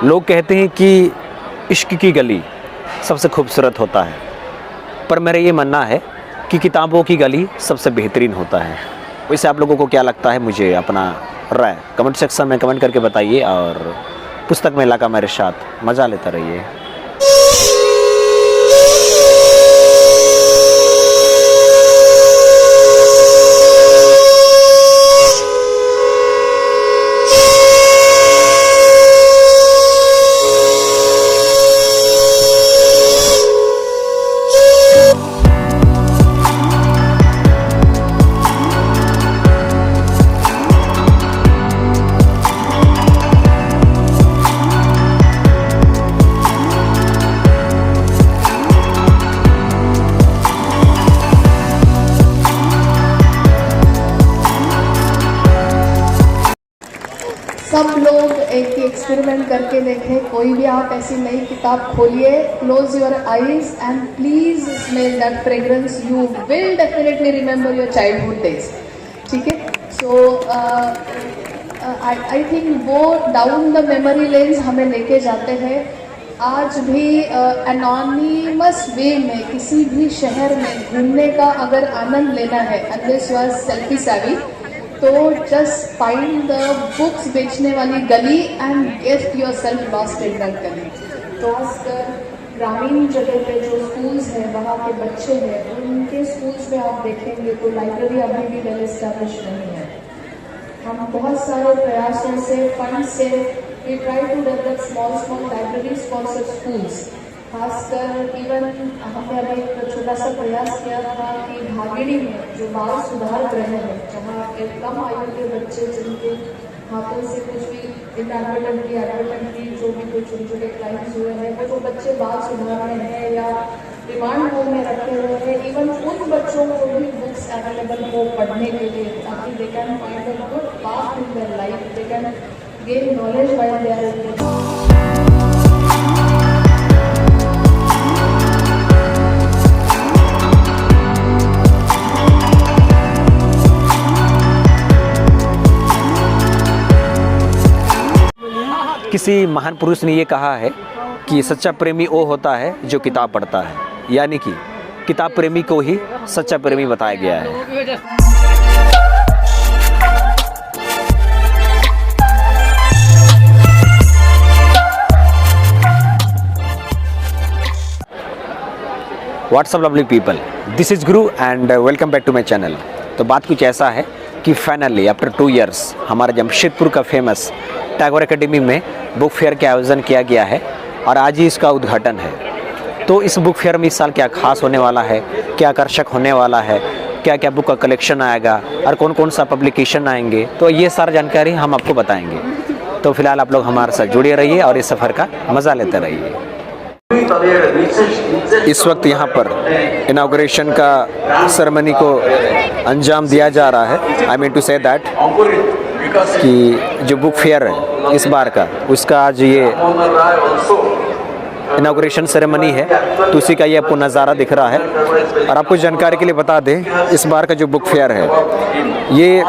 लोग कहते हैं कि इश्क की गली सबसे खूबसूरत होता है, पर मेरा ये मानना है कि किताबों की गली सबसे बेहतरीन होता है। वैसे आप लोगों को क्या लगता है, मुझे अपना राय कमेंट सेक्शन में कमेंट करके बताइए और पुस्तक मेला का मेरे साथ मज़ा लेते रहिए। सब लोग एक एक्सपेरिमेंट करके देखें। कोई भी आप ऐसी नई किताब खोलिए, close your eyes and please smell that fragrance, you will definitely remember your childhood days. ठीक है, सो आई थिंक वो डाउन द मेमोरी लेन्स हमें लेके जाते हैं। आज भी एनोनिमस वे में किसी भी शहर में घूमने का अगर आनंद लेना है, अनलेस यू आर सेल्फी सेवी, तो जस्ट फाइंड द बुक्स बेचने वाली गली and get your self lost in that गली। तो खासकर ग्रामीण जगह पे जो स्कूल्स हैं, वहाँ के बच्चे हैं, उनके स्कूल्स में आप देखेंगे तो लाइब्रेरी अभी भी वेल एस्टैब्लिश नहीं है। हम बहुत सारे प्रयासों से, फंड से we try to develop small libraries for such schools. खासकर इवन हमने अभी एक छोटा सा प्रयास किया था कि भागेड़ी में जो बाल सुधार गृह है, जहाँ एक कम आयु के बच्चे जिनके हाथों से कुछ भी एडवर्टेंटली जो भी कुछ छोटे छोटे क्राइम्स हुए हैं, वो जो बच्चे बाल सुधार में हैं या रिमांड होम में रखे हुए हैं, इवन उन बच्चों को भी बुक्स अवेलेबल हो पढ़ने के लिए, ताकि they can find a good path in their life, they can gain knowledge while they are in there. किसी महान पुरुष ने ये कहा है कि सच्चा प्रेमी वो होता है जो किताब पढ़ता है, यानी कि किताब प्रेमी को ही सच्चा प्रेमी बताया गया है। What's up lovely people, this is Guru and welcome back to my channel. तो बात कुछ ऐसा है कि फाइनली आफ्टर 2 इयर्स हमारे जमशेदपुर का फेमस टैगोर एकेडमी में बुक फेयर का आयोजन किया गया है और आज ही इसका उद्घाटन है। तो इस बुक फेयर में इस साल क्या खास होने वाला है, क्या आकर्षक होने वाला है, क्या क्या बुक का कलेक्शन आएगा और कौन कौन सा पब्लिकेशन आएंगे, तो ये सारी जानकारी हम आपको बताएंगे। तो फिलहाल आप लोग हमारे साथ जुड़े रहिए और इस सफ़र का मज़ा लेते रहिए। इस वक्त यहाँ पर इनॉग्रेशन का सेरेमनी को अंजाम दिया जा रहा है। I mean to say that कि जो बुक फेयर है इस बार का, उसका आज ये इनॉग्रेशन सेरेमनी है, तो उसी का ये आपको नज़ारा दिख रहा है। और आपको जानकारी के लिए बता दें, इस बार का जो बुक फेयर है ये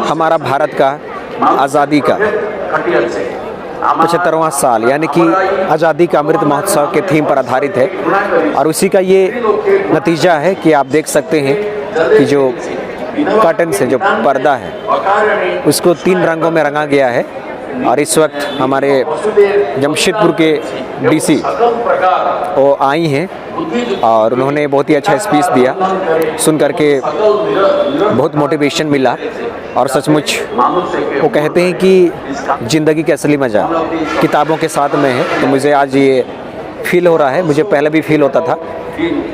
हमारा भारत का आज़ादी का 75वां साल यानी कि आज़ादी का अमृत महोत्सव के थीम पर आधारित है। और उसी का ये नतीजा है कि आप देख सकते हैं कि जो कर्टन से जो पर्दा है उसको 3 रंगों में रंगा गया है। और इस वक्त हमारे जमशेदपुर के डीसी वो आई हैं और उन्होंने बहुत ही अच्छा स्पीच दिया, सुन करके बहुत मोटिवेशन मिला। और सचमुच वो कहते हैं कि ज़िंदगी का असली मज़ा किताबों के साथ में है। तो मुझे आज ये फील हो रहा है, मुझे पहले भी फील होता था,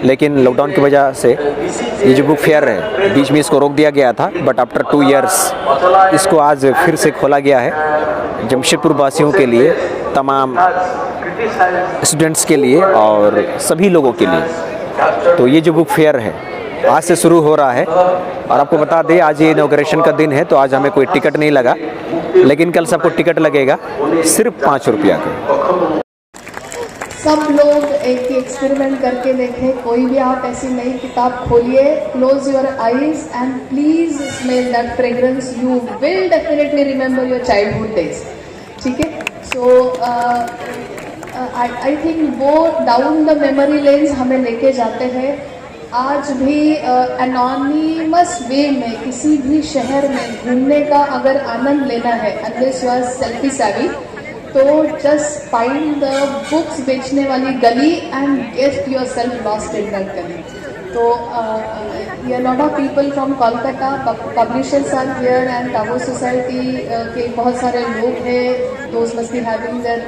लेकिन लॉकडाउन की वजह से ये जो बुक फेयर है बीच में इसको रोक दिया गया था। बट आफ्टर 2 इयर्स इसको आज फिर से खोला गया है जमशेदपुर वासियों के लिए, तमाम स्टूडेंट्स के लिए और सभी लोगों के लिए। तो ये जो बुक फेयर है आज से शुरू हो रहा है। और आपको बता दें, आज ये इनॉग्रेशन का दिन है, तो आज हमें कोई टिकट नहीं लगा, लेकिन कल सबको टिकट लगेगा सिर्फ 5 रुपया का। सब लोग एक एक्सपेरिमेंट करके देखें। कोई भी आप ऐसी नई किताब खोलिए, close your eyes and please smell that fragrance, you will definitely remember your childhood days. ठीक है, सो आई थिंक वो डाउन द मेमोरी लेन्स हमें लेके जाते हैं। आज भी एनोनिमस वे में किसी भी शहर में घूमने का अगर आनंद लेना है, अनलेस यू आर सेल्फी सेवी, तो जस्ट फाइंड द बुक्स बेचने वाली गली and get yourself lost in that गली। तो ये lot of people from Kolkata, publishers are here and Tagore society के बहुत सारे लोग हैं, दोस्त must be having their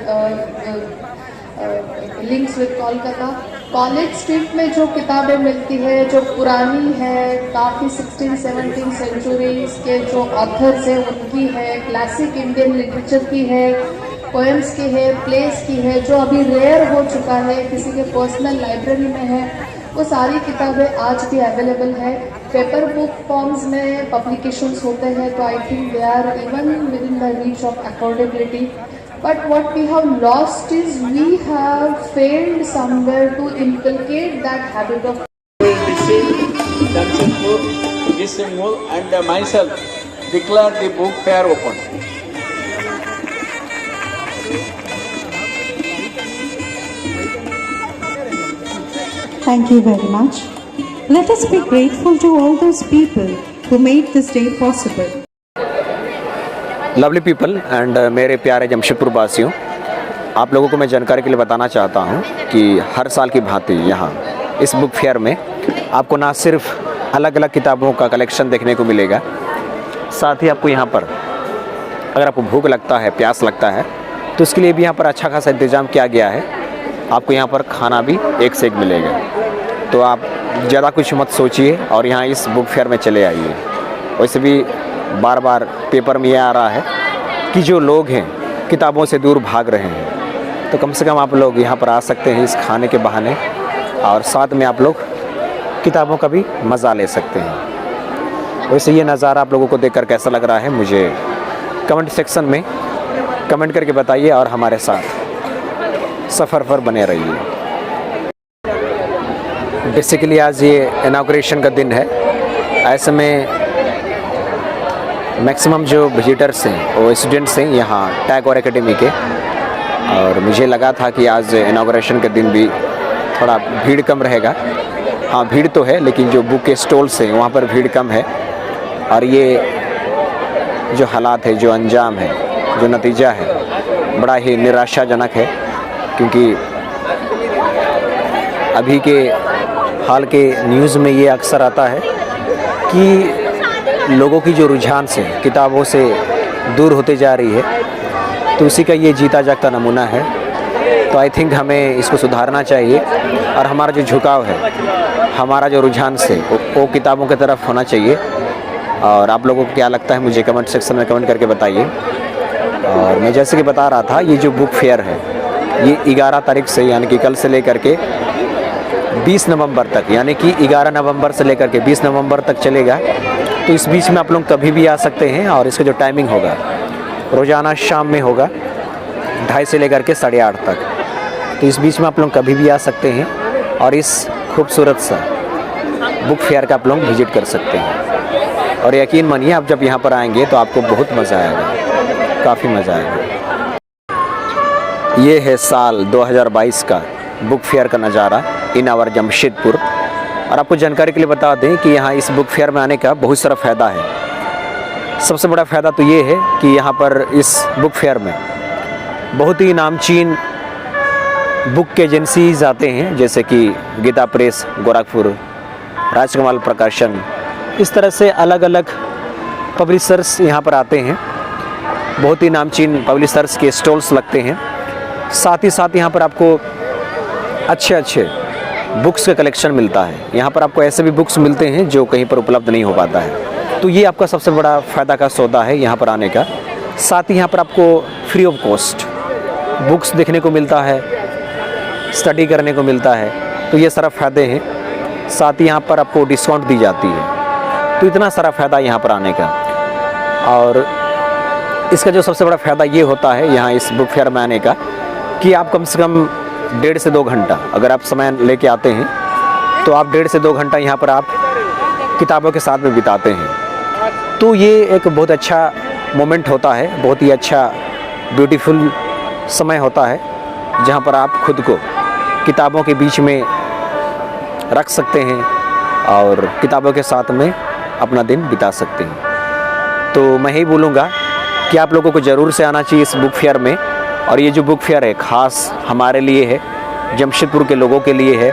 links with Kolkata. College street में जो किताबें मिलती है, जो पुरानी है, काफ़ी 16-17 सेंचुरीज के जो ऑथर्स हैं उनकी है, क्लासिक इंडियन लिटरेचर की है, पोएम्स की है, प्लेस की है, जो अभी रेयर हो चुका है, किसी के पर्सनल लाइब्रेरी में है, वो सारी किताबें आज भी अवेलेबल है। पेपर बुक फॉर्म्स में पब्लिकेशंस होते हैं, तो I think they are even within the reach of affordability. But what we have lost is we have failed somewhere to inculcate that habit of and myself declare the book fair open. Thank you very much. Let us be grateful to all those people who made this day possible. Lovely people and मेरे प्यारे जमशेदपुर वासियों, आप लोगों को मैं जानकारी के लिए बताना चाहता हूं कि हर साल की भांति यहाँ इस बुक फेयर में आपको ना सिर्फ अलग अलग किताबों का कलेक्शन देखने को मिलेगा, साथ ही आपको यहाँ पर अगर आपको भूख लगता है, प्यास लगता है, तो इसके लिए भी यहाँ पर अच्छा खासा इंतज़ाम किया गया है। आपको यहाँ पर खाना भी एक से एक मिलेगा, तो आप ज़्यादा कुछ मत सोचिए और यहाँ इस बुक फेयर में चले आइए। वैसे भी बार बार पेपर में ये आ रहा है कि जो लोग हैं किताबों से दूर भाग रहे हैं, तो कम से कम आप लोग यहाँ पर आ सकते हैं इस खाने के बहाने, और साथ में आप लोग किताबों का भी मज़ा ले सकते हैं। वैसे ये नज़ारा आप लोगों को देखकर कैसा लग रहा है, मुझे कमेंट सेक्शन में कमेंट करके बताइए और हमारे साथ सफ़र पर बने रहिए। बेसिकली आज ये इनॉग्रेशन का दिन है, ऐसे में मैक्सिमम जो विजिटर्स हैं वो स्टूडेंट्स हैं यहाँ टैगोर एकेडमी के, और मुझे लगा था कि आज इनॉग्रेशन के दिन भी थोड़ा भीड़ कम रहेगा। हाँ, भीड़ तो है, लेकिन जो बुक के स्टॉल्स हैं वहाँ पर भीड़ कम है, और ये जो हालात है, जो अंजाम है, जो नतीजा है, बड़ा ही निराशाजनक है। क्योंकि अभी के हाल के न्यूज़ में ये अक्सर आता है कि लोगों की जो रुझान से किताबों से दूर होते जा रही है, तो उसी का ये जीता जागता नमूना है। तो आई थिंक हमें इसको सुधारना चाहिए, और हमारा जो झुकाव है, हमारा जो रुझान से वो किताबों की तरफ होना चाहिए। और आप लोगों को क्या लगता है मुझे कमेंट सेक्शन में कमेंट करके बताइए। और मैं जैसे कि बता रहा था, ये जो बुक फेयर है ये 11 तारीख से, यानी कि कल से लेकर के 20 नवंबर तक, यानी कि 11 नवंबर से लेकर के 20 नवंबर तक चलेगा। तो इस बीच में आप लोग कभी भी आ सकते हैं, और इसका जो टाइमिंग होगा रोज़ाना शाम में होगा 2:30 से लेकर के 8:30 तक। तो इस बीच में आप लोग कभी भी आ सकते हैं और इस खूबसूरत सा बुक फेयर का आप लोग विज़िट कर सकते हैं। और यकीन मानिए, आप जब यहाँ पर आएंगे तो आपको बहुत मज़ा आएगा, काफ़ी मज़ा आएगा। ये है साल 2022 का बुक फेयर का नज़ारा इन आवर जमशेदपुर। और आपको जानकारी के लिए बता दें कि यहाँ इस बुक फेयर में आने का बहुत सारा फ़ायदा है। सबसे बड़ा फ़ायदा तो ये है कि यहाँ पर इस बुक फेयर में बहुत ही नामचीन बुक के एजेंसीज आते हैं, जैसे कि गीता प्रेस गोरखपुर, राजकमल प्रकाशन, इस तरह से अलग अलग पब्लिशर्स यहाँ पर आते हैं। बहुत ही नामचीन पब्लिशर्स के स्टॉल्स लगते हैं। साथ ही साथ यहाँ पर आपको अच्छे अच्छे बुक्स का कलेक्शन मिलता है। यहाँ पर आपको ऐसे भी बुक्स मिलते हैं जो कहीं पर उपलब्ध नहीं हो पाता है। तो ये आपका सबसे बड़ा फ़ायदा का सौदा है यहाँ पर आने का। साथ ही यहाँ पर आपको फ्री ऑफ कॉस्ट बुक्स देखने को मिलता है, स्टडी करने को मिलता है। तो ये सारा फ़ायदे हैं। साथ ही यहाँ पर आपको डिस्काउंट दी जाती है। तो इतना सारा फ़ायदा यहाँ पर आने का। और इसका जो सबसे बड़ा फ़ायदा ये होता है यहाँ इस बुक फेयर में आने का, कि आप कम से कम 1.5 से 2 घंटा अगर आप समय लेके आते हैं, तो आप 1.5 से 2 घंटा यहाँ पर आप किताबों के साथ में बिताते हैं। तो ये एक बहुत अच्छा मोमेंट होता है, बहुत ही अच्छा ब्यूटीफुल समय होता है जहाँ पर आप खुद को किताबों के बीच में रख सकते हैं और किताबों के साथ में अपना दिन बिता सकते हैं। तो मैं ही बोलूँगा कि आप लोगों को ज़रूर से आना चाहिए इस बुक फेयर में। और ये जो बुक फेयर है ख़ास हमारे लिए है, जमशेदपुर के लोगों के लिए है,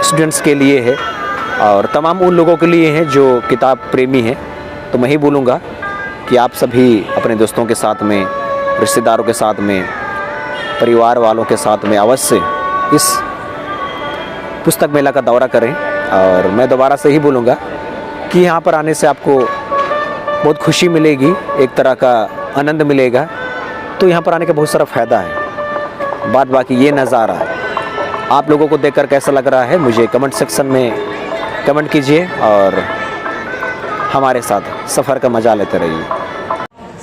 स्टूडेंट्स के लिए है और तमाम उन लोगों के लिए है जो किताब प्रेमी हैं। तो मैं ही बोलूँगा कि आप सभी अपने दोस्तों के साथ में, रिश्तेदारों के साथ में, परिवार वालों के साथ में अवश्य इस पुस्तक मेला का दौरा करें। और मैं दोबारा से ही बोलूँगा कि यहाँ पर आने से आपको बहुत खुशी मिलेगी, एक तरह का आनंद मिलेगा। तो यहाँ पर आने का बहुत सारा फ़ायदा है। बात बाकी ये नज़ारा आप लोगों को देखकर कैसा लग रहा है मुझे कमेंट सेक्शन में कमेंट कीजिए और हमारे साथ सफ़र का मज़ा लेते रहिए।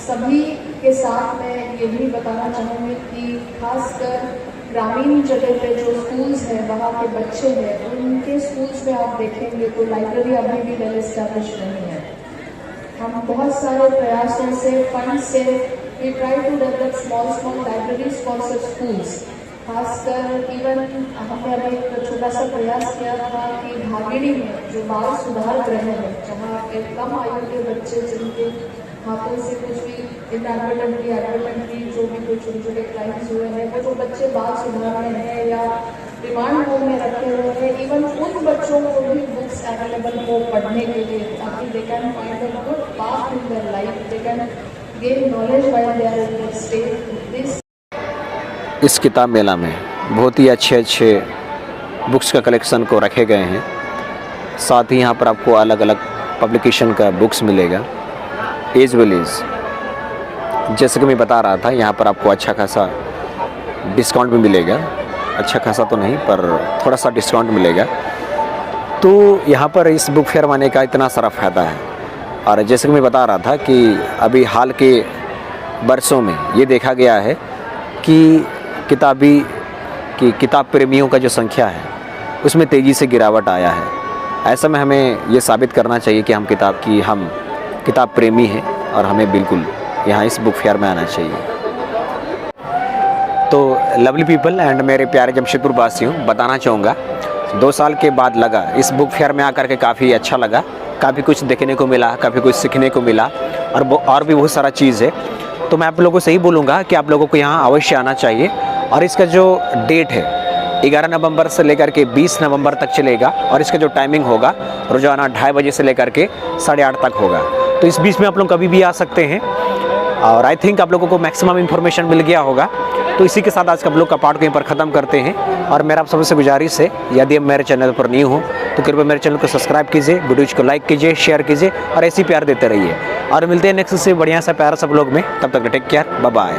सभी के साथ मैं ये भी बताना चाहूँगी कि खासकर ग्रामीण जगह पे जो स्कूल्स हैं, वहाँ के बच्चे हैं, उनके स्कूल्स में आप देखेंगे तो लाइब्रेरी अभी भी वेल एस्टैब्लिश नहीं है। हम बहुत सारे प्रयासों से, फंड से we try to develop small libraries for such schools. खासकर इवन हमने अभी एक छोटा सा प्रयास किया था कि भागिनी में जो बाल सुधार गृह है, जहाँ एक कम आयु के बच्चे जिनके हाथों से कुछ भी एडवर्टेंटली जो भी कुछ छोटे छोटे क्राइम्स हुए हैं, वो जो बच्चे बाल सुधार में हैं या रिमांड होम में रखे हुए हैं, इवन उन बच्चों को भी बुक्स अवेलेबल हो पढ़ने के लिए, ताकि they can find a good path in their life, they can gain knowledge while they are in state. इस किताब मेला में बहुत ही अच्छे बुक्स का कलेक्शन को रखे गए हैं। साथ ही यहाँ पर आपको अलग अलग पब्लिकेशन का बुक्स मिलेगा एज वेल एज। जैसे कि मैं बता रहा था, यहाँ पर आपको अच्छा खासा डिस्काउंट भी मिलेगा। अच्छा खासा तो नहीं पर थोड़ा सा डिस्काउंट मिलेगा। तो यहाँ पर इस बुक फेयर आने का इतना सारा फ़ायदा है। और जैसे कि मैं बता रहा था कि अभी हाल के वर्षों में ये देखा गया है कि किताब प्रेमियों का जो संख्या है उसमें तेज़ी से गिरावट आया है। ऐसा में हमें ये साबित करना चाहिए कि हम किताब प्रेमी हैं और हमें बिल्कुल यहाँ इस बुक फेयर में आना चाहिए। तो लवली पीपल एंड मेरे प्यारे जमशेदपुर वासियों, बताना चाहूँगा 2 साल के बाद लगा इस बुक फेयर में आकर के काफ़ी अच्छा लगा। काफ़ी कुछ देखने को मिला, काफ़ी कुछ सीखने को मिला और भी बहुत सारा चीज़ है। तो मैं आप लोगों से ही बोलूँगा कि आप लोगों को यहाँ अवश्य आना चाहिए। और इसका जो डेट है 11 नवंबर से लेकर के 20 नवंबर तक चलेगा और इसका जो टाइमिंग होगा रोज़ाना 2:30 बजे से लेकर के 8:30 तक होगा। तो इस बीच में आप लोग कभी भी आ सकते हैं। और आई थिंक आप लोगों को मैक्सिमम इन्फॉर्मेशन मिल गया होगा। तो इसी के साथ आज का ब्लॉग का पार्ट कहीं पर ख़त्म करते हैं। और मेरा आप सबसे गुजारिश है, यदि आप मेरे चैनल पर न्यू हो तो कृपया मेरे चैनल को सब्सक्राइब कीजिए, वीडियोज़ को लाइक कीजिए, शेयर कीजिए और ऐसी प्यार देते रहिए। और मिलते हैं नेक्स्ट से बढ़िया सा प्यारा सा ब्लॉग में। तब तक टेक केयर, बाय बाय।